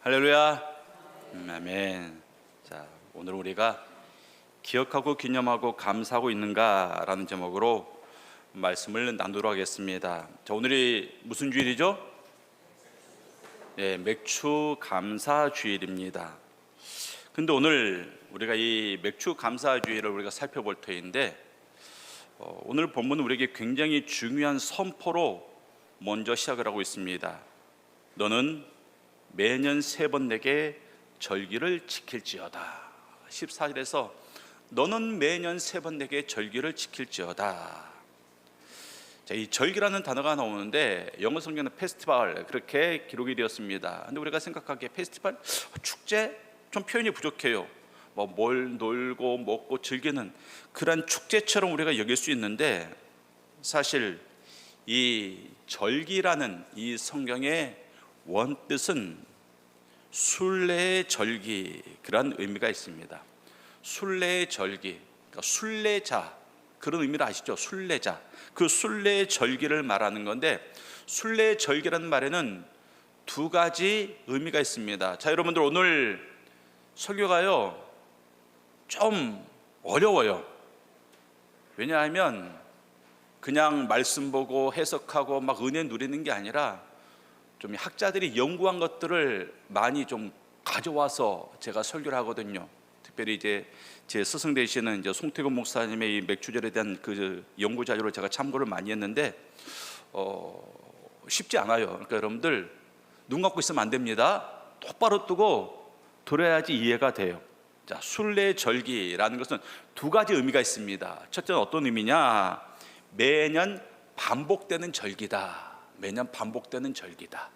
할렐루야. 아멘. 자, 오늘 우리가 기억하고 기념하고 감사하고 있는가라는 제목으로 말씀을 나누도록 하겠습니다. 자, 오늘이 무슨 주일이죠? 네, 맥주 감사 주일입니다. 근데 오늘 우리가 이 맥주 감사 주일을 우리가 살펴볼 터인데 오늘 본문은 우리에게 굉장히 중요한 선포로 먼저 시작을 하고 있습니다. 너는 매년 3번 내게 절기를 지킬지어다. 14절에서 너는 매년 3번 내게 절기를 지킬지어다. 자, 이 절기라는 단어가 나오는데 영어 성경은 페스티벌 그렇게 기록이 되었습니다. 근데 우리가 생각하기에 페스티벌, 축제 좀 표현이 부족해요. 뭘 놀고 먹고 즐기는 그런 축제처럼 우리가 여길 수 있는데, 사실 이 절기라는 이 성경의 원뜻은 순례의 절기, 그런 의미가 있습니다. 순례의 절기, 그러니까 순례자, 그런 의미를 아시죠? 순례자, 그 순례의 절기를 말하는 건데, 순례의 절기라는 말에는 두 가지 의미가 있습니다. 자, 여러분들 오늘 설교가요 좀 어려워요. 왜냐하면 그냥 말씀 보고 해석하고 막 은혜 누리는 게 아니라 좀 학자들이 연구한 것들을 많이 좀 가져와서 제가 설교를 하거든요. 특별히 이제 제 스승 되시는 이제 송태근 목사님의 이 맥주절에 대한 그 연구 자료를 제가 참고를 많이 했는데 쉽지 않아요. 그러니까 여러분들 눈 감고 있으면 안 됩니다. 똑바로 뜨고 들어야지 이해가 돼요. 자, 순례절기라는 것은 두 가지 의미가 있습니다. 첫째는 어떤 의미냐? 매년 반복되는 절기다. 매년 반복되는 절기다.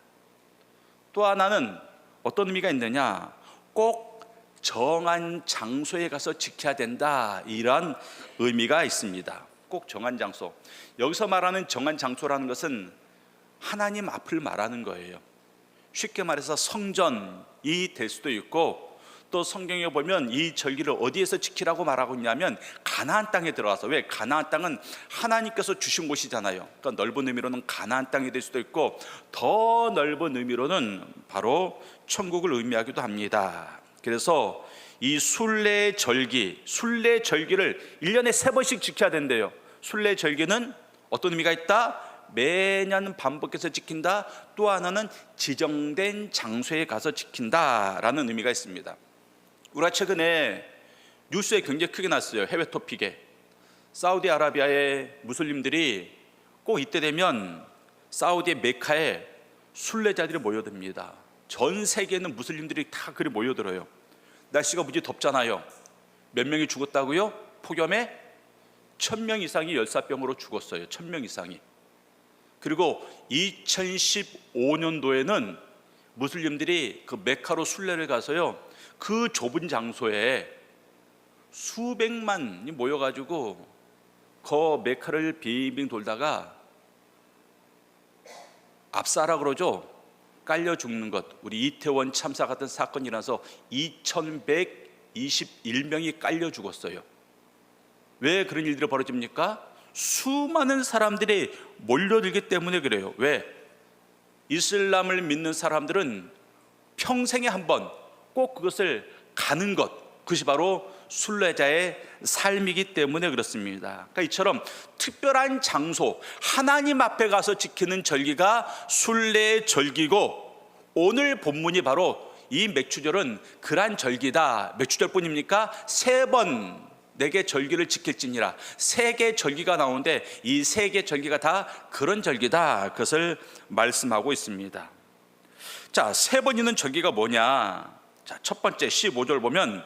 또 하나는 어떤 의미가 있느냐? 꼭 정한 장소에 가서 지켜야 된다. 이런 의미가 있습니다. 꼭 정한 장소. 여기서 말하는 정한 장소라는 것은 하나님 앞을 말하는 거예요. 쉽게 말해서 성전이 될 수도 있고, 또 성경에 보면 이 절기를 어디에서 지키라고 말하고 있냐면 가나안 땅에 들어가서. 왜? 가나안 땅은 하나님께서 주신 곳이잖아요. 그러니까 넓은 의미로는 가나안 땅이 될 수도 있고, 더 넓은 의미로는 바로 천국을 의미하기도 합니다. 그래서 이 순례절기, 순례절기를 1년에 3번씩 지켜야 된대요. 순례절기는 어떤 의미가 있다? 매년 반복해서 지킨다. 또 하나는 지정된 장소에 가서 지킨다라는 의미가 있습니다. 우리가 최근에 뉴스에 굉장히 크게 났어요. 해외 토픽에 사우디아라비아의 무슬림들이 꼭 이때 되면 사우디의 메카에 순례자들이 모여듭니다. 전 세계에 있는 무슬림들이 다 그리 모여들어요. 날씨가 무지 덥잖아요. 몇 명이 죽었다고요? 폭염에 1000명 이상이 열사병으로 죽었어요. 1000명 이상이. 그리고 2015년도에는 무슬림들이 그 메카로 순례를 가서요, 그 좁은 장소에 수백만이 모여가지고 그 메카를 빙빙 돌다가 압사라 그러죠. 깔려 죽는 것. 우리 이태원 참사 같은 사건이 일어나서 2121명이 깔려 죽었어요. 왜 그런 일들이 벌어집니까? 수많은 사람들이 몰려들기 때문에 그래요. 왜? 이슬람을 믿는 사람들은 평생에 한 번 꼭 그것을 가는 것, 그것이 바로 순례자의 삶이기 때문에 그렇습니다. 그러니까 이처럼 특별한 장소, 하나님 앞에 가서 지키는 절기가 순례절기고, 오늘 본문이 바로 이 맥주절은 그러한 절기다. 맥주절뿐입니까? 3번 내게 절기를 지킬지니라. 3개 절기가 나오는데 이 3개 절기가 다 그런 절기다. 그것을 말씀하고 있습니다. 자, 3번 있는 절기가 뭐냐? 자, 첫 번째 15절 보면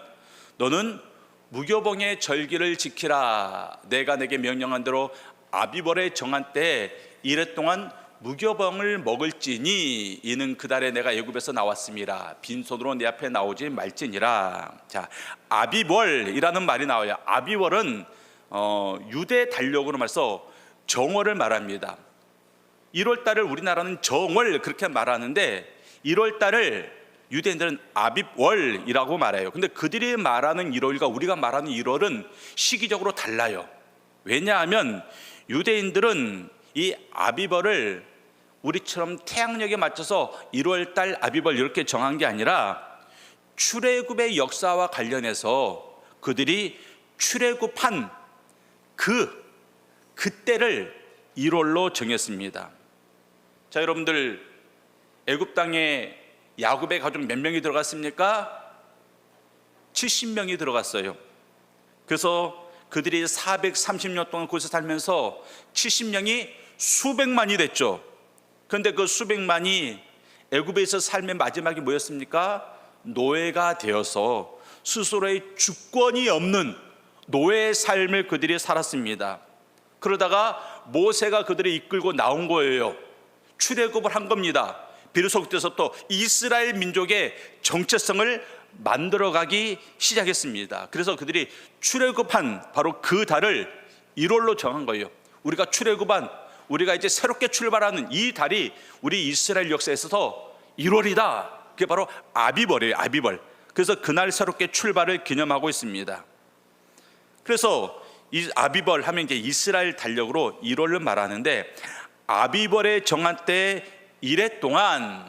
너는 무교봉의 절기를 지키라. 내가 내게 명령한 대로 아비벌에 정한 때에 이래 동안 무교봉을 먹을지니 이는 그달에 내가 애굽에서 나왔음이라. 빈손으로 내 앞에 나오지 말지니라. 자, 아비월이라는 말이 나와요. 아비월은 유대 달력으로 말해서 정월을 말합니다. 1월달을 우리나라는 정월 그렇게 말하는데 1월달을 유대인들은 아빕월이라고 말해요. 근데 그들이 말하는 1월과 우리가 말하는 1월은 시기적으로 달라요. 왜냐하면 유대인들은 이 아비벌을 우리처럼 태양력에 맞춰서 1월 달 아비벌 이렇게 정한 게 아니라 출애굽의 역사와 관련해서 그들이 출애굽한 그때를 1월로 정했습니다. 자, 여러분들, 애굽 땅에 야곱의 가족 몇 명이 들어갔습니까? 70명이 들어갔어요. 그래서 그들이 430년 동안 그곳에 살면서 70명이 수백만이 됐죠. 그런데 그 수백만이 애굽에서 삶의 마지막이 뭐였습니까? 노예가 되어서 스스로의 주권이 없는 노예의 삶을 그들이 살았습니다. 그러다가 모세가 그들을 이끌고 나온 거예요. 출애굽을 한 겁니다. 비로소 그때서부터 이스라엘 민족의 정체성을 만들어가기 시작했습니다. 그래서 그들이 출애굽한 바로 그 달을 1월로 정한 거예요. 우리가 출애굽한, 우리가 이제 새롭게 출발하는 이 달이 우리 이스라엘 역사에 있어서 1월이다. 그게 바로 아비벌이에요. 아비벌. 그래서 그날 새롭게 출발을 기념하고 있습니다. 그래서 이 아비벌 하면 이제 이스라엘 달력으로 1월을 말하는데, 아비벌에 정한 때 1해 동안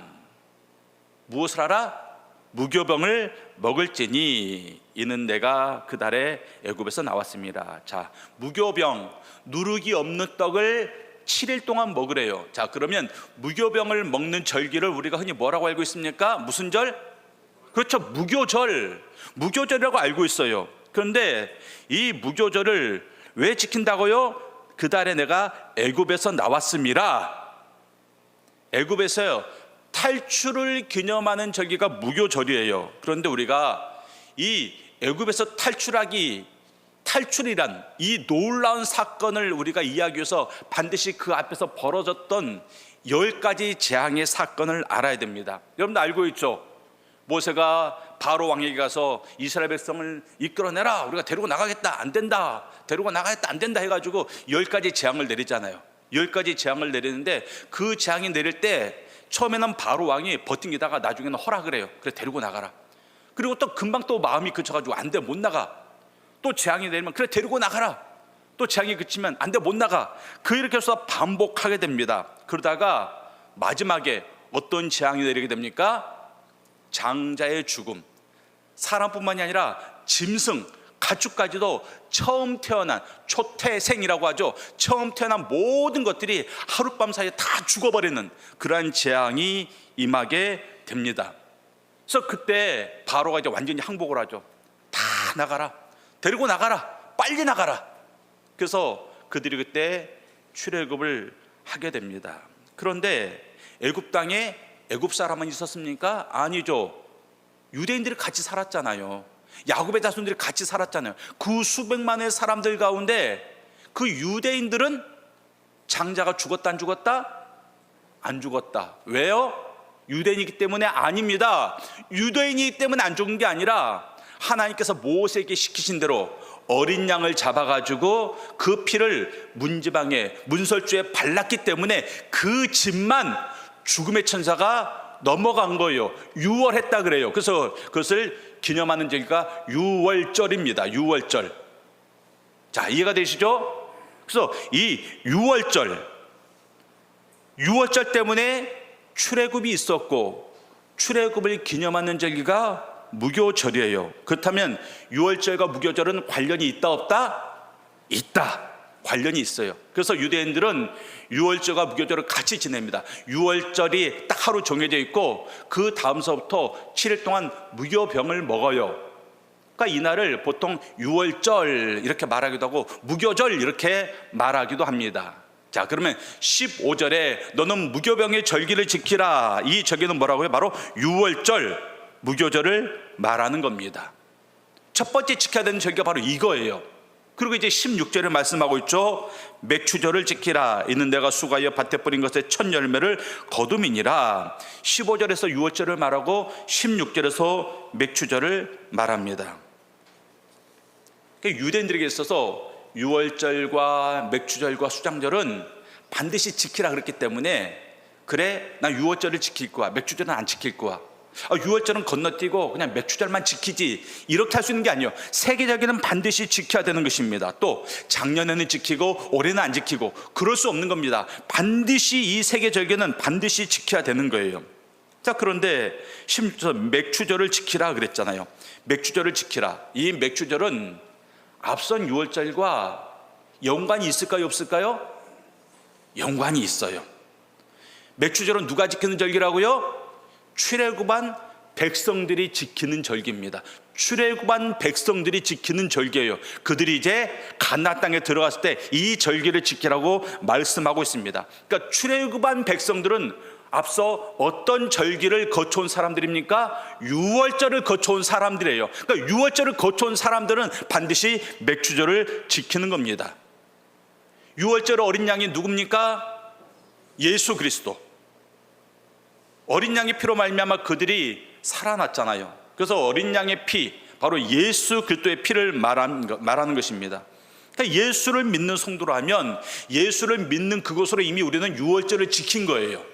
무엇을 하라? 무교병을 먹을지니 이는 내가 그 달에 애굽에서 나왔습니다. 자, 무교병, 누룩이 없는 떡을 7일 동안 먹으래요. 자, 그러면 무교병을 먹는 절기를 우리가 흔히 뭐라고 알고 있습니까? 무슨 절? 그렇죠, 무교절. 무교절이라고 알고 있어요. 그런데 이 무교절을 왜 지킨다고요? 그 달에 내가 애굽에서 나왔습니다. 애굽에서요, 탈출을 기념하는 절기가 무교절이에요. 그런데 우리가 이 애굽에서 탈출이란 이 놀라운 사건을 우리가 이해하기 위해서 반드시 그 앞에서 벌어졌던 10가지 재앙의 사건을 알아야 됩니다. 여러분도 알고 있죠? 모세가 바로 왕에게 가서 이스라엘 백성을 이끌어내라, 우리가 데리고 나가겠다, 안 된다, 데리고 나가겠다, 안 된다 해가지고 10가지 재앙을 내리잖아요. 10가지 재앙을 내리는데 그 재앙이 내릴 때 처음에는 바로 왕이 버팅기다가 나중에는 허락을 해요. 그래, 데리고 나가라. 그리고 또 금방 또 마음이 그쳐가지고 안 돼, 못 나가. 또 재앙이 내리면 그래, 데리고 나가라. 또 재앙이 그치면 안 돼, 못 나가. 이렇게 해서 반복하게 됩니다. 그러다가 마지막에 어떤 재앙이 내리게 됩니까? 장자의 죽음. 사람뿐만이 아니라 짐승, 가축까지도 처음 태어난, 초태생이라고 하죠. 처음 태어난 모든 것들이 하룻밤 사이에 다 죽어버리는 그러한 재앙이 임하게 됩니다. 그래서 그때 바로가 이제 완전히 항복을 하죠. 다 나가라, 데리고 나가라, 빨리 나가라. 그래서 그들이 그때 출애굽을 하게 됩니다. 그런데 애굽 땅에 애굽 사람은 있었습니까? 아니죠. 유대인들이 같이 살았잖아요. 야곱의 자손들이 같이 살았잖아요. 그 수백만의 사람들 가운데 그 유대인들은 장자가 죽었다, 안 죽었다? 안 죽었다. 왜요? 유대인이기 때문에? 아닙니다. 유대인이기 때문에 안 죽은 게 아니라 하나님께서 모세에게 시키신 대로 어린 양을 잡아가지고 그 피를 문지방에, 문설주에 발랐기 때문에 그 집만 죽음의 천사가 넘어간 거예요. 유월했다 그래요. 그래서 그것을 기념하는 절기가 유월절입니다. 유월절. 자, 이해가 되시죠? 그래서 이 유월절 때문에 출애굽이 있었고, 출애굽을 기념하는 절기가 무교절이에요. 그렇다면 유월절과 무교절은 관련이 있다, 없다? 있다. 관련이 있어요. 그래서 유대인들은 유월절과 무교절을 같이 지냅니다. 유월절이 딱 하루 정해져 있고 그 다음서부터 7일 동안 무교병을 먹어요. 그러니까 이날을 보통 유월절 이렇게 말하기도 하고 무교절 이렇게 말하기도 합니다. 자, 그러면 15절에 너는 무교병의 절기를 지키라. 이 절기는 뭐라고요? 바로 유월절, 무교절을 말하는 겁니다. 첫 번째 지켜야 되는 절기가 바로 이거예요. 그리고 이제 16절에 말씀하고 있죠. 맥추절을 지키라. 이는 내가 수가하여 밭에 뿌린 것의 첫 열매를 거둠이니라. 15절에서 유월절을 말하고 16절에서 맥추절을 말합니다. 유대인들에게 있어서 유월절과 맥추절과 수장절은 반드시 지키라 그랬기 때문에, 그래, 나 유월절을 지킬 거야, 맥추절은 안 지킬 거야. 유월절은 건너뛰고 그냥 맥주절만 지키지, 이렇게 할 수 있는 게 아니에요. 세계절기는 반드시 지켜야 되는 것입니다. 또 작년에는 지키고 올해는 안 지키고 그럴 수 없는 겁니다. 반드시 이 세계절기는 반드시 지켜야 되는 거예요. 자, 그런데 심지어 맥주절을 지키라 그랬잖아요. 맥주절을 지키라. 이 맥주절은 앞선 유월절과 연관이 있을까요, 없을까요? 연관이 있어요. 맥주절은 누가 지키는 절기라고요? 출애굽한 백성들이 지키는 절기입니다. 출애굽한 백성들이 지키는 절기예요. 그들이 이제 가나안 땅에 들어갔을 때 이 절기를 지키라고 말씀하고 있습니다. 그러니까 출애굽한 백성들은 앞서 어떤 절기를 거쳐온 사람들입니까? 유월절을 거쳐온 사람들이에요. 그러니까 유월절을 거쳐온 사람들은 반드시 맥주절을 지키는 겁니다. 유월절 어린 양이 누굽니까? 예수 그리스도. 어린 양의 피로 말미암아 그들이 살아났잖아요. 그래서 어린 양의 피, 바로 예수 그리스도의 피를 말하는 것입니다. 그러니까 예수를 믿는 성도라면 예수를 믿는 그곳으로 이미 우리는 유월절을 지킨 거예요.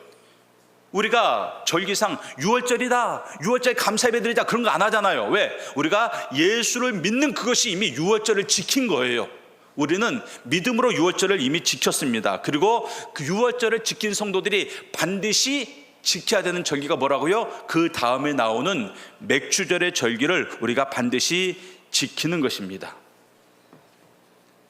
우리가 절기상 유월절이다, 유월절 감사예배 드리자, 그런 거 안 하잖아요. 왜? 우리가 예수를 믿는 그것이 이미 유월절을 지킨 거예요. 우리는 믿음으로 유월절을 이미 지켰습니다. 그리고 그 유월절을 지킨 성도들이 반드시 지켜야 되는 절기가 뭐라고요? 그 다음에 나오는 맥주절의 절기를 우리가 반드시 지키는 것입니다.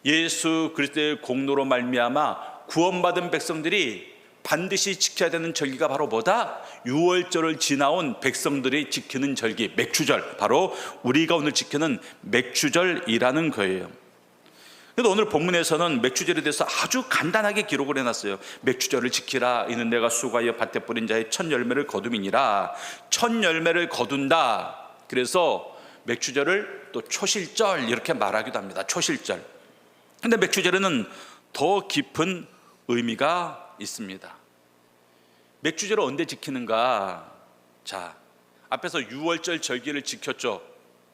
예수 그리스도의 공로로 말미암아 구원받은 백성들이 반드시 지켜야 되는 절기가 바로 뭐다? 유월절을 지나온 백성들이 지키는 절기, 맥주절, 바로 우리가 오늘 지키는 맥주절이라는 거예요. 그래도 오늘 본문에서는 맥주절에 대해서 아주 간단하게 기록을 해놨어요. 맥주절을 지키라. 이는 내가 수고하여 밭에 뿌린 자의 첫 열매를 거둠이니라. 첫 열매를 거둔다. 그래서 맥주절을 또 초실절 이렇게 말하기도 합니다. 초실절. 근데 맥주절에는 더 깊은 의미가 있습니다. 맥주절을 언제 지키는가? 자, 앞에서 유월절 절기를 지켰죠.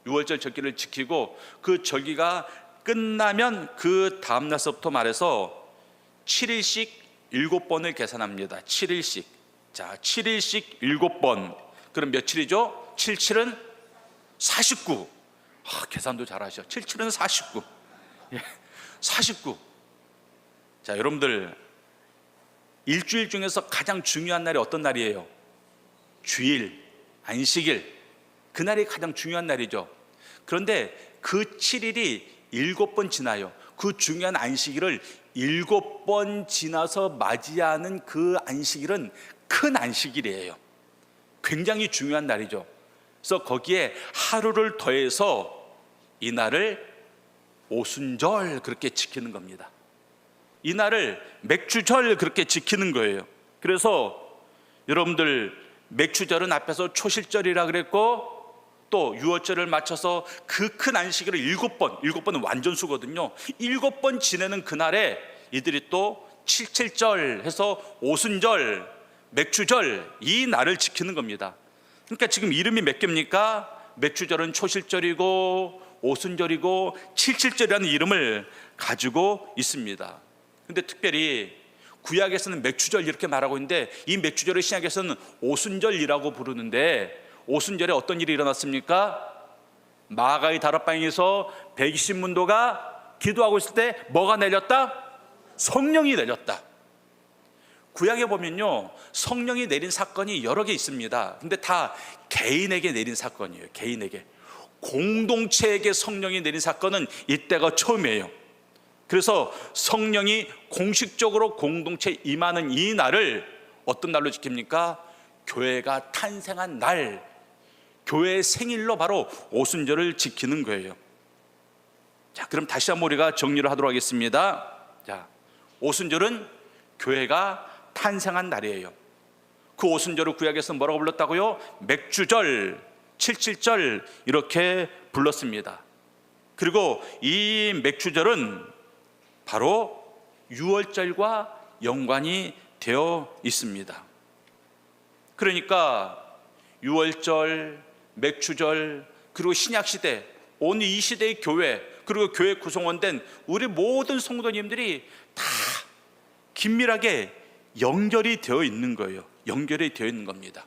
유월절 절기를 지키고 그 절기가 끝나면 그 다음 날서부터 말해서 7일씩 7번을 계산합니다. 7일씩. 자, 7일씩 7번. 그럼 며칠이죠? 77은 49. 계산도 잘하셔. 77은 49. 49. 자, 여러분들 일주일 중에서 가장 중요한 날이 어떤 날이에요? 주일, 안식일. 그날이 가장 중요한 날이죠. 그런데 그 7일이 7번 지나요. 그 중요한 안식일을 7번 지나서 맞이하는 그 안식일은 큰 안식일이에요. 굉장히 중요한 날이죠. 그래서 거기에 하루를 더해서 이 날을 오순절 그렇게 지키는 겁니다. 이 날을 맥주절 그렇게 지키는 거예요. 그래서 여러분들 맥주절은 앞에서 초실절이라 그랬고 또 유월절을 맞춰서 그 큰 안식일을 7번은 완전수거든요. 7번 지내는 그날에 이들이 또 77절 해서 오순절, 맥주절 이 날을 지키는 겁니다. 그러니까 지금 이름이 몇 개입니까? 맥주절은 초실절이고 오순절이고 77절이라는 이름을 가지고 있습니다. 근데 특별히 구약에서는 맥주절 이렇게 말하고 있는데 이 맥주절을 신약에서는 오순절이라고 부르는데 오순절에 어떤 일이 일어났습니까? 마가의 다락방에서 120문도가 기도하고 있을 때 뭐가 내렸다? 성령이 내렸다. 구약에 보면요, 성령이 내린 사건이 여러 개 있습니다. 근데 다 개인에게 내린 사건이에요. 개인에게. 공동체에게 성령이 내린 사건은 이때가 처음이에요. 그래서 성령이 공식적으로 공동체에 임하는 이 날을 어떤 날로 지킵니까? 교회가 탄생한 날, 교회의 생일로 바로 오순절을 지키는 거예요. 자, 그럼 다시 한번 우리가 정리를 하도록 하겠습니다. 자, 오순절은 교회가 탄생한 날이에요. 그 오순절을 구약에서 뭐라고 불렀다고요? 맥주절, 77절 이렇게 불렀습니다. 그리고 이 맥주절은 바로 유월절과 연관이 되어 있습니다. 그러니까 유월절, 맥주절, 그리고 신약시대, 오늘 이 시대의 교회, 그리고 교회 구성원된 우리 모든 성도님들이 다 긴밀하게 연결이 되어 있는 거예요. 연결이 되어 있는 겁니다.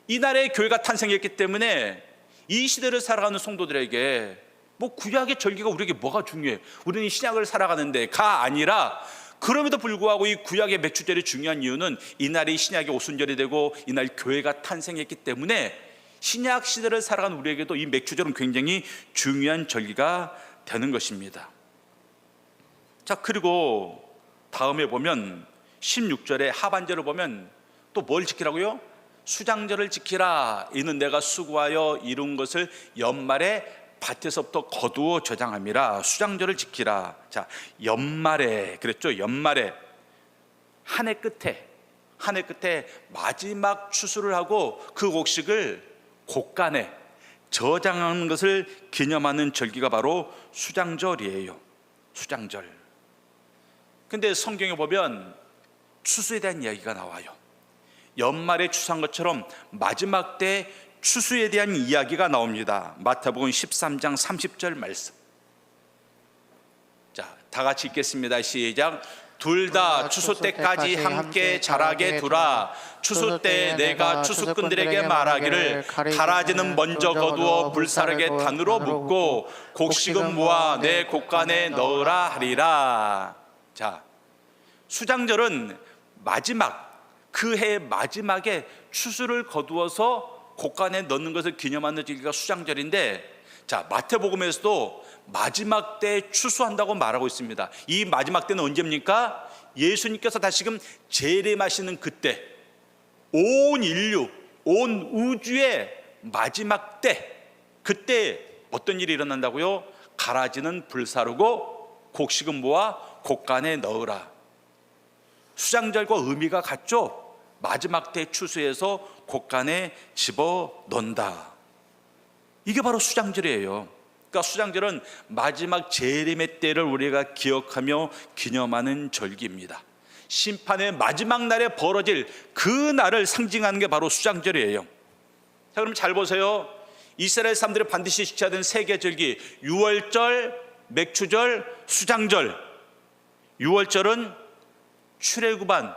이날에 교회가 탄생했기 때문에 이 시대를 살아가는 성도들에게 뭐 구약의 절기가 우리에게 뭐가 중요해? 우리는 신약을 살아가는데가 아니라, 그럼에도 불구하고 이 구약의 맥주절이 중요한 이유는 이날이 신약의 오순절이 되고 이날 교회가 탄생했기 때문에 신약 시대를 살아가는 우리에게도 이 맥주절은 굉장히 중요한 절기가 되는 것입니다. 자, 그리고 다음에 보면 16절의 하반절을 보면 또 뭘 지키라고요? 수장절을 지키라. 이는 내가 수고하여 이룬 것을 연말에 밭에서부터 거두어 저장함이라. 수장절을 지키라. 자, 연말에 그랬죠. 연말에 한 해 끝에 마지막 추수를 하고 그 곡식을 곡간에 저장하는 것을 기념하는 절기가 바로 수장절이에요. 수장절. 근데 성경에 보면 추수에 대한 이야기가 나와요. 연말에 추수한 것처럼 마지막 때 추수에 대한 이야기가 나옵니다. 마태복음 13장 30절 말씀. 자, 다 같이 읽겠습니다. 시작. 둘 다 추수 때까지 함께 자라게 두라. 추수 때 내가 추수꾼들에게 말하기를 가라지는 먼저 거두어 불사르게 단으로 묶고 곡식은 모아 내 곡간에 넣으라 하리라. 자, 수장절은 마지막, 그 해 마지막에 추수를 거두어서 곡간에 넣는 것을 기념하는 절기가 수장절인데, 자, 마태복음에서도 마지막 때 추수한다고 말하고 있습니다. 이 마지막 때는 언제입니까? 예수님께서 다시금 재림하시는 그때, 온 인류, 온 우주의 마지막 때, 그때 어떤 일이 일어난다고요? 가라지는 불사르고 곡식은 모아 곡간에 넣으라. 수장절과 의미가 같죠? 마지막 때 추수해서 곡간에 집어 넣는다. 이게 바로 수장절이에요. 그러니까 수장절은 마지막 재림의 때를 우리가 기억하며 기념하는 절기입니다. 심판의 마지막 날에 벌어질 그 날을 상징하는 게 바로 수장절이에요. 자, 그럼 잘 보세요. 이스라엘 사람들이 반드시 지켜야 되는 세 개의 절기, 유월절, 맥추절, 수장절. 유월절은 출애굽한,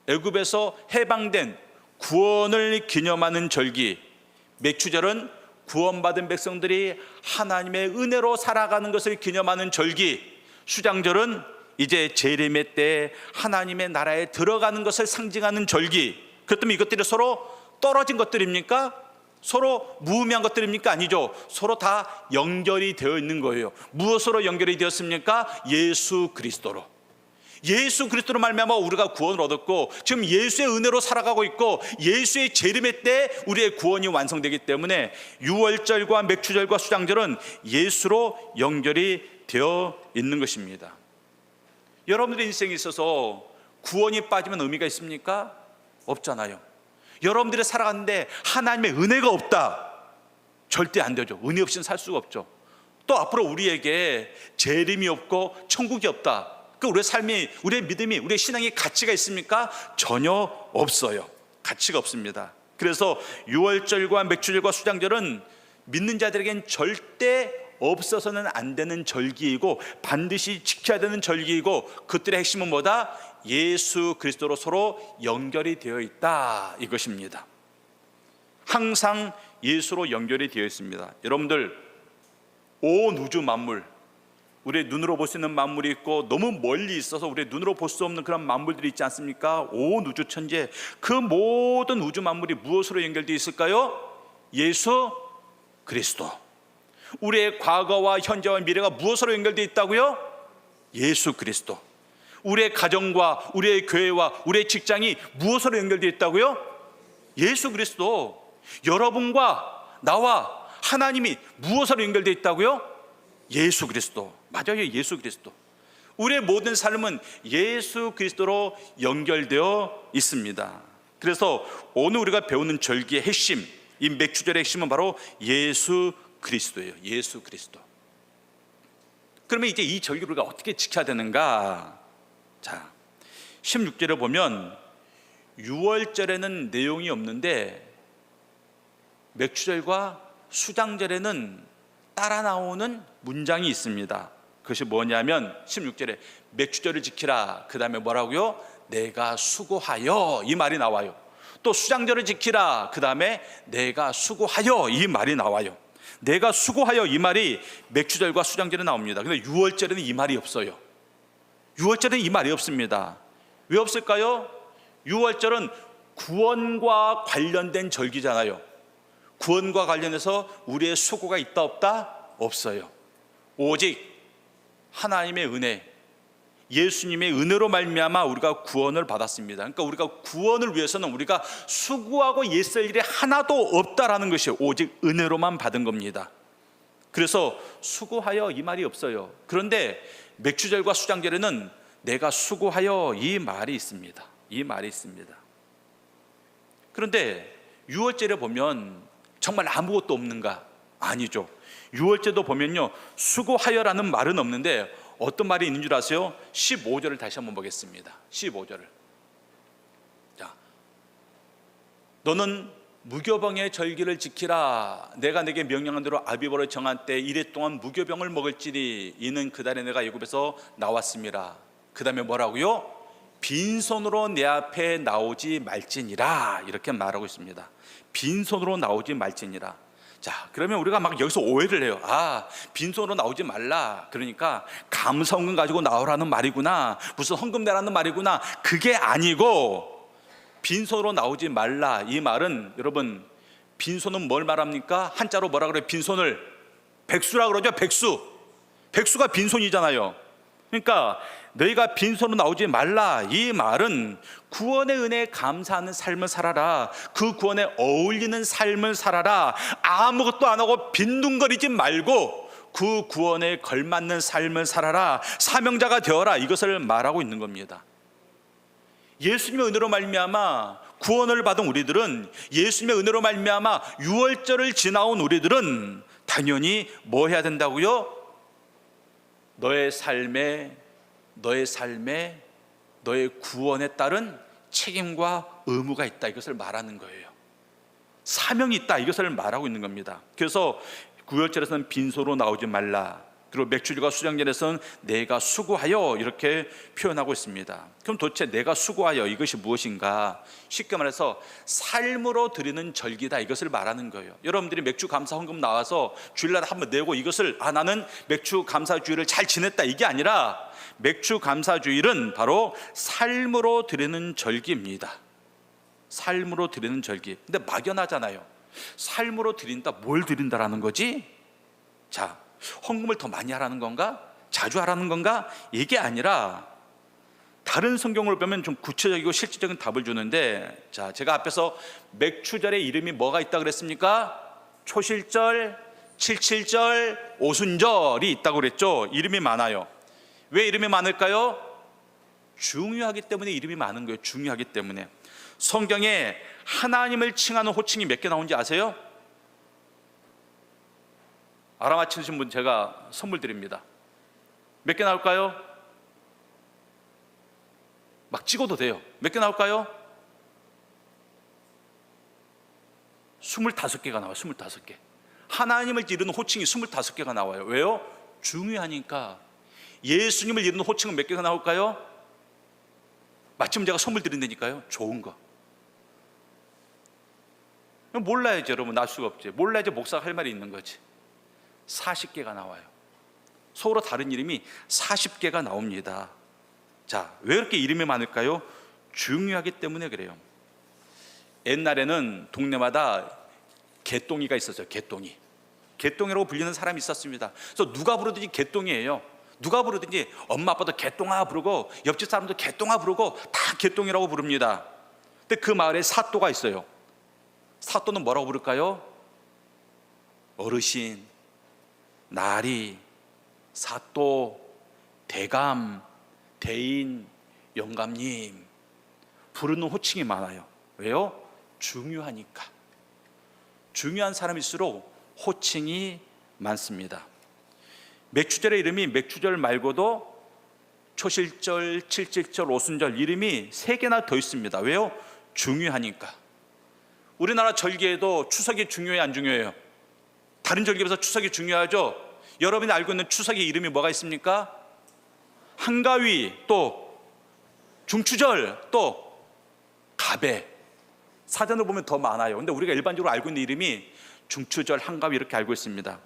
애굽에서 해방된 구원을 기념하는 절기. 맥추절은 구원받은 백성들이 하나님의 은혜로 살아가는 것을 기념하는 절기. 수장절은 이제 재림의 때 하나님의 나라에 들어가는 것을 상징하는 절기. 그렇다면 이것들이 서로 떨어진 것들입니까? 서로 무의미한 것들입니까? 아니죠. 서로 다 연결이 되어 있는 거예요. 무엇으로 연결이 되었습니까? 예수 그리스도로. 예수 그리스도로 말미암아 우리가 구원을 얻었고, 지금 예수의 은혜로 살아가고 있고, 예수의 재림의 때 우리의 구원이 완성되기 때문에 유월절과 맥추절과 수장절은 예수로 연결이 되어 있는 것입니다. 여러분들의 인생에 있어서 구원이 빠지면 의미가 있습니까? 없잖아요. 여러분들이 살아가는데 하나님의 은혜가 없다, 절대 안 되죠. 은혜 없이는 살 수가 없죠. 또 앞으로 우리에게 재림이 없고 천국이 없다, 그 우리의 삶이, 우리의 믿음이, 우리의 신앙이 가치가 있습니까? 전혀 없어요. 가치가 없습니다. 그래서 유월절과 맥추절과 수장절은 믿는 자들에겐 절대 없어서는 안 되는 절기이고 반드시 지켜야 되는 절기이고, 그들의 핵심은 뭐다? 예수 그리스도로 서로 연결이 되어 있다, 이것입니다. 항상 예수로 연결이 되어 있습니다. 여러분들, 온 우주 만물, 우리의 눈으로 볼 수 있는 만물이 있고 너무 멀리 있어서 우리의 눈으로 볼 수 없는 그런 만물들이 있지 않습니까? 온 우주 천재, 그 모든 우주 만물이 무엇으로 연결되어 있을까요? 예수 그리스도. 우리의 과거와 현재와 미래가 무엇으로 연결되어 있다고요? 예수 그리스도. 우리의 가정과 우리의 교회와 우리의 직장이 무엇으로 연결되어 있다고요? 예수 그리스도. 여러분과 나와 하나님이 무엇으로 연결되어 있다고요? 예수 그리스도. 맞아요, 예수 그리스도. 우리의 모든 삶은 예수 그리스도로 연결되어 있습니다. 그래서 오늘 우리가 배우는 절기의 핵심, 이 맥추절의 핵심은 바로 예수 그리스도예요. 예수 그리스도. 그러면 이제 이 절기를 우리가 어떻게 지켜야 되는가? 자, 16절에 보면 유월절에는 내용이 없는데 맥추절과 수장절에는 따라 나오는 문장이 있습니다. 그것이 뭐냐면 16절에 맥추절을 지키라, 그 다음에 뭐라고요? 내가 수고하여, 이 말이 나와요. 또 수장절을 지키라. 그 다음에 내가 수고하여, 이 말이 나와요. 내가 수고하여, 이 말이 맥주절과 수장절에 나옵니다. 근데 유월절에는 이 말이 없어요. 유월절에는 이 말이 없습니다. 왜 없을까요? 유월절은 구원과 관련된 절기잖아요. 구원과 관련해서 우리의 수고가 있다 없다? 없어요. 오직 하나님의 은혜, 예수님의 은혜로 말미암아 우리가 구원을 받았습니다. 그러니까 우리가 구원을 위해서는 우리가 수고하고 애쓸 일이 하나도 없다라는 것이 오직 은혜로만 받은 겁니다. 그래서 수고하여, 이 말이 없어요. 그런데 맥주절과 수장절에는 내가 수고하여, 이 말이 있습니다. 이 말이 있습니다. 그런데 유월절에 보면 정말 아무것도 없는가? 아니죠. 유월절도 보면요, 수고하여라는 말은 없는데 어떤 말이 있는 줄 아세요? 15절을 다시 한번 보겠습니다. 15절을. 자, 너는 무교병의 절기를 지키라. 내가 내게 명령한 대로 아비보를 정한 때 이래 동안 무교병을 먹을지니 이는 그달에 내가 애굽에서 나왔습니다. 그 다음에 뭐라고요? 빈손으로 내 앞에 나오지 말지니라. 이렇게 말하고 있습니다. 빈손으로 나오지 말지니라. 자, 그러면 우리가 막 여기서 오해를 해요. 아, 빈손으로 나오지 말라. 그러니까 감사헌금 가지고 나오라는 말이구나. 무슨 헌금 내라는 말이구나. 그게 아니고 빈손으로 나오지 말라. 이 말은 여러분, 빈손은 뭘 말합니까? 한자로 뭐라 그래요? 빈손을 백수라 그러죠. 백수. 백수가 빈손이잖아요. 그러니까 너희가 빈손으로 나오지 말라. 이 말은 구원의 은혜에 감사하는 삶을 살아라. 그 구원에 어울리는 삶을 살아라. 아무것도 안 하고 빈둥거리지 말고 그 구원에 걸맞는 삶을 살아라. 사명자가 되어라. 이것을 말하고 있는 겁니다. 예수님의 은혜로 말미암아 구원을 받은 우리들은, 예수님의 은혜로 말미암아 유월절을 지나온 우리들은 당연히 뭐 해야 된다고요? 너의 삶에 너의 구원에 따른 책임과 의무가 있다. 이것을 말하는 거예요. 사명이 있다. 이것을 말하고 있는 겁니다. 그래서 구월절에서는 빈손으로 나오지 말라. 그리고 맥주절과 수장절에서는 내가 수고하여, 이렇게 표현하고 있습니다. 그럼 도대체 내가 수고하여, 이것이 무엇인가? 쉽게 말해서 삶으로 드리는 절기다. 이것을 말하는 거예요. 여러분들이 맥주 감사 헌금 나와서 주일날 한번 내고 이것을 나는 맥주 감사 주일을 잘 지냈다, 이게 아니라 맥주 감사 주일은 바로 삶으로 드리는 절기입니다. 삶으로 드리는 절기. 근데 막연하잖아요. 삶으로 드린다, 뭘 드린다라는 거지? 자, 헌금을 더 많이 하라는 건가? 자주 하라는 건가? 이게 아니라 다른 성경을 보면 좀 구체적이고 실질적인 답을 주는데, 자, 제가 앞에서 맥추절의 이름이 뭐가 있다 그랬습니까? 초실절, 칠칠절, 오순절이 있다고 그랬죠. 이름이 많아요. 왜 이름이 많을까요? 중요하기 때문에 이름이 많은 거예요. 중요하기 때문에. 성경에 하나님을 칭하는 호칭이 몇 개 나오는지 아세요? 알아맞히신 분 제가 선물 드립니다. 몇 개 나올까요? 막 찍어도 돼요. 몇 개 나올까요? 25개가 나와요. 25개. 하나님을 이루는 호칭이 25개가 나와요. 왜요? 중요하니까. 예수님을 이루는 호칭은 몇 개가 나올까요? 마침 제가 선물 드린다니까요. 좋은 거. 몰라야지, 여러분. 날 수가 없지. 몰라야지 목사가 할 말이 있는 거지. 40개가 나와요. 서로 다른 이름이 40개가 나옵니다. 자, 왜 이렇게 이름이 많을까요? 중요하기 때문에 그래요. 옛날에는 동네마다 개똥이가 있었어요. 개똥이라고 불리는 사람이 있었습니다. 그래서 누가 부르든지 개똥이에요. 누가 부르든지 엄마 아빠도 개똥아 부르고 옆집 사람도 개똥아 부르고 다 개똥이라고 부릅니다. 근데 그 마을에 사또가 있어요. 사또는 뭐라고 부를까요? 어르신, 나리, 사또, 대감, 대인, 영감님, 부르는 호칭이 많아요. 왜요? 중요하니까. 중요한 사람일수록 호칭이 많습니다. 맥추절의 이름이 맥추절 말고도 초실절, 칠칠절, 오순절 이름이 3개나 더 있습니다. 왜요? 중요하니까. 우리나라 절기에도 추석이 중요해요, 안 중요해요? 다른 절기에 비해서 추석이 중요하죠? 여러분이 알고 있는 추석의 이름이 뭐가 있습니까? 한가위, 또 중추절, 또 가배. 사전을 보면 더 많아요. 근데 우리가 일반적으로 알고 있는 이름이 중추절, 한갑 이렇게 알고 있습니다.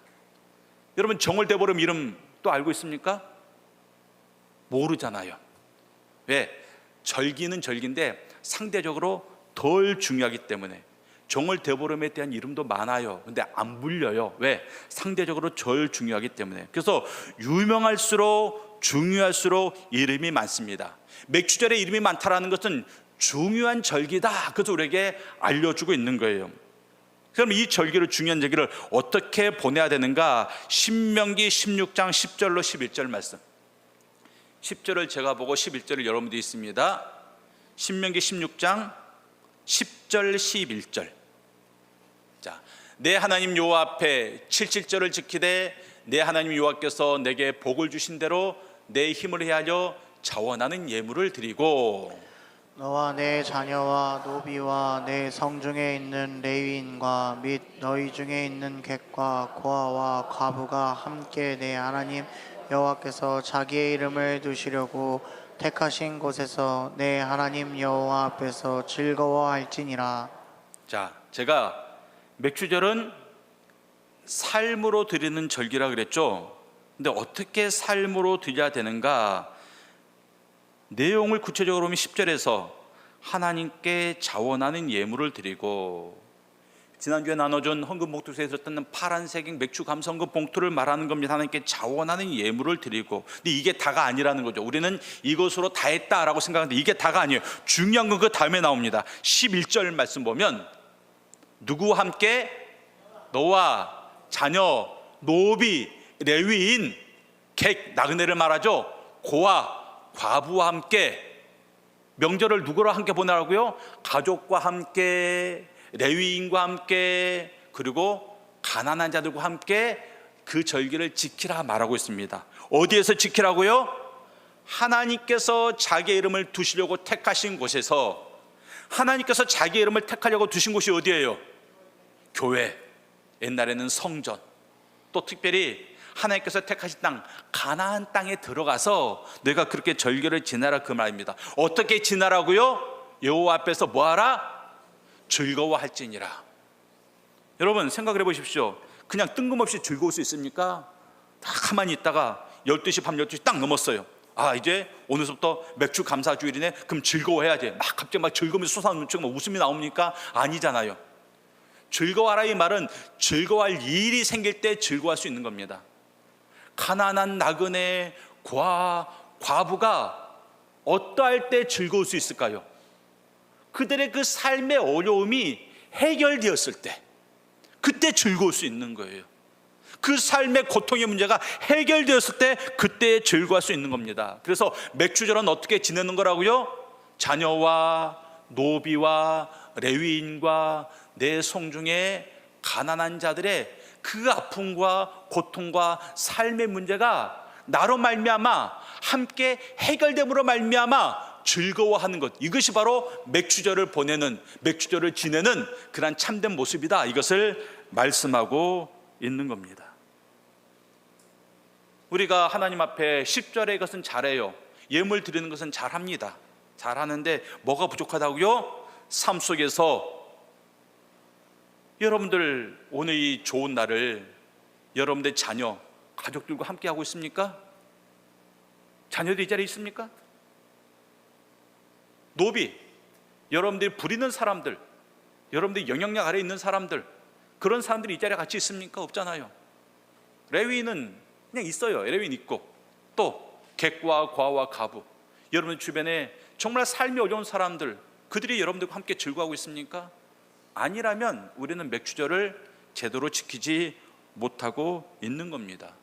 여러분 정월대보름 이름 또 알고 있습니까? 모르잖아요. 왜? 절기는 절기인데 상대적으로 덜 중요하기 때문에. 정월대보름에 대한 이름도 많아요. 근데 안 불려요. 왜? 상대적으로 덜 중요하기 때문에. 그래서 유명할수록 중요할수록 이름이 많습니다. 맥추절에 이름이 많다라는 것은 중요한 절기다, 그래서 우리에게 알려주고 있는 거예요. 그럼 이 절기를, 중요한 절기를 어떻게 보내야 되는가? 신명기 16장 10절로 11절 말씀. 10절을 제가 보고 11절을 여러분들이 있습니다. 신명기 16장 10절 11절. 자, 내 하나님 여호와 앞에 77절을 지키되 내 하나님 여호와께서 내게 복을 주신 대로 내 힘을 헤아려 자원하는 예물을 드리고 너와 내 자녀와 노비와 내 성중에 있는 레위인과 및 너희 중에 있는 객과 고아와 과부가 함께 내 하나님 여호와께서 자기의 이름을 두시려고 택하신 곳에서 내 하나님 여호와 앞에서 즐거워할지니라. 자, 제가 맥주절은 삶으로 드리는 절기라 그랬죠. 근데 어떻게 삶으로 드려야 되는가? 내용을 구체적으로 보면 10절에서 하나님께 자원하는 예물을 드리고, 지난주에 나눠준 헌금 봉투에서 뜯는 파란색 맥주 감성금 봉투를 말하는 겁니다. 하나님께 자원하는 예물을 드리고. 근데 이게 다가 아니라는 거죠. 우리는 이것으로 다 했다라고 생각하는데 이게 다가 아니에요. 중요한 건 그 다음에 나옵니다. 11절 말씀 보면 누구와 함께? 너와 자녀, 노비, 레위인, 객, 나그네를 말하죠. 고아, 과부와 함께. 명절을 누구랑 함께 보내라고요? 가족과 함께, 레위인과 함께, 그리고 가난한 자들과 함께 그 절기를 지키라 말하고 있습니다. 어디에서 지키라고요? 하나님께서 자기의 이름을 두시려고 택하신 곳에서. 하나님께서 자기의 이름을 택하려고 두신 곳이 어디예요? 교회, 옛날에는 성전, 또 특별히 하나님께서 택하신 땅, 가나안 땅에 들어가서 내가 그렇게 절기를 지내라, 그 말입니다. 어떻게 지내라고요? 여호와 앞에서 뭐하라? 즐거워할지니라. 여러분 생각을 해보십시오. 그냥 뜬금없이 즐거울 수 있습니까? 다 가만히 있다가 12시, 밤 12시 딱 넘었어요. 아, 이제 오늘부터 맥주 감사주일이네, 그럼 즐거워해야지. 갑자기 즐거우면서 솟아오르는 웃음이 나옵니까? 아니잖아요. 즐거워하라 이 말은 즐거워할 일이 생길 때 즐거워할 수 있는 겁니다. 가난한 나그네, 과부가 어떠할 때 즐거울 수 있을까요? 그들의 그 삶의 어려움이 해결되었을 때, 그때 즐거울 수 있는 거예요. 그 삶의 고통의 문제가 해결되었을 때 그때 즐거워할 수 있는 겁니다. 그래서 맥주절은 어떻게 지내는 거라고요? 자녀와 노비와 레위인과 내 성중에 가난한 자들의 그 아픔과 고통과 삶의 문제가 나로 말미암아 함께 해결됨으로 말미암아 즐거워하는 것, 이것이 바로 맥주절을 보내는, 맥주절을 지내는 그런 참된 모습이다, 이것을 말씀하고 있는 겁니다. 우리가 하나님 앞에 10절의 것은 잘해요. 예물 드리는 것은 잘합니다. 잘하는데 뭐가 부족하다고요? 삶 속에서 여러분들 오늘 이 좋은 날을 여러분들 자녀, 가족들과 함께 하고 있습니까? 자녀도 이 자리에 있습니까? 노비, 여러분들이 부리는 사람들, 여러분들이 영향력 아래에 있는 사람들, 그런 사람들이 이 자리에 같이 있습니까? 없잖아요. 레위인은 그냥 있어요. 레위인 있고, 또 객과 과와 가부, 여러분 주변에 정말 삶이 어려운 사람들, 그들이 여러분들과 함께 즐거워하고 있습니까? 아니라면 우리는 맥주절을 제대로 지키지 못하고 있는 겁니다.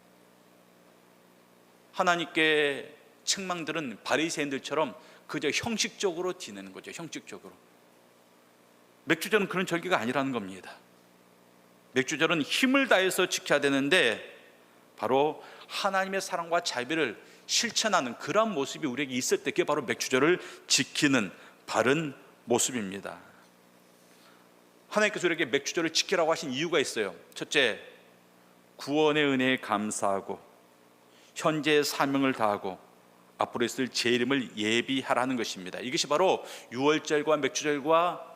하나님께 책망들은 바리새인들처럼 그저 형식적으로 지내는 거죠. 형식적으로. 맥주절은 그런 절기가 아니라는 겁니다. 맥주절은 힘을 다해서 지켜야 되는데 바로 하나님의 사랑과 자비를 실천하는 그런 모습이 우리에게 있을 때, 그게 바로 맥주절을 지키는 바른 모습입니다. 하나님께서 우리에게 맥주절을 지키라고 하신 이유가 있어요. 첫째, 구원의 은혜에 감사하고 현재의 사명을 다하고 앞으로 있을 제 이름을 예비하라는 것입니다. 이것이 바로 유월절과 맥주절과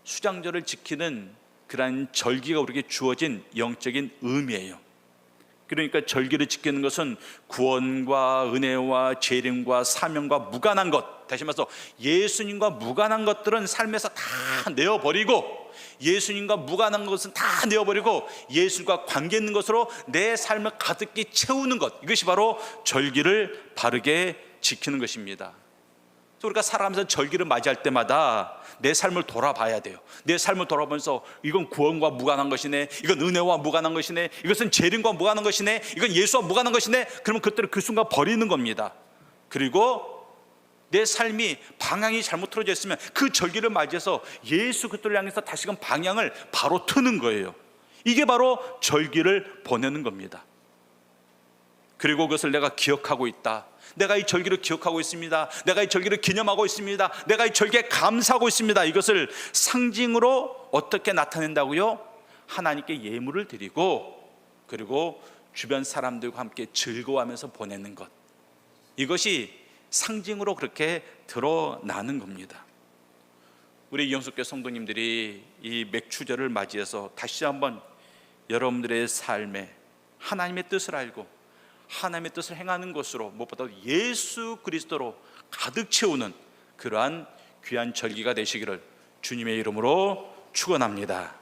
수장절을 지키는 그러한 절기가 우리에게 주어진 영적인 의미예요. 그러니까 절기를 지키는 것은 구원과 은혜와 재림과 사명과 무관한 것, 다시 말해서 예수님과 무관한 것들은 삶에서 다 내어버리고, 예수님과 무관한 것은 다 내어버리고 예수님과 관계 있는 것으로 내 삶을 가득히 채우는 것, 이것이 바로 절기를 바르게 지키는 것입니다. 그래서 우리가 살아가면서 절기를 맞이할 때마다 내 삶을 돌아봐야 돼요. 내 삶을 돌아보면서 이건 구원과 무관한 것이네, 이건 은혜와 무관한 것이네, 이것은 재림과 무관한 것이네, 이건 예수와 무관한 것이네. 그러면 그것들을 그 순간 버리는 겁니다. 그리고 내 삶이 방향이 잘못 틀어져 있으면 그 절기를 맞이해서 예수 그리스도를 향해서 다시금 방향을 바로 트는 거예요. 이게 바로 절기를 보내는 겁니다. 그리고 그것을 내가 기억하고 있다, 내가 이 절기를 기억하고 있습니다, 내가 이 절기를 기념하고 있습니다, 내가 이 절기에 감사하고 있습니다. 이것을 상징으로 어떻게 나타낸다고요? 하나님께 예물을 드리고, 그리고 주변 사람들과 함께 즐거워하면서 보내는 것, 이것이 상징으로 그렇게 드러나는 겁니다. 우리 이영숙교회 성도님들이 이 맥추절을 맞이해서 다시 한번 여러분들의 삶에 하나님의 뜻을 알고 하나님의 뜻을 행하는 것으로, 무엇보다 예수 그리스도로 가득 채우는 그러한 귀한 절기가 되시기를 주님의 이름으로 축원합니다.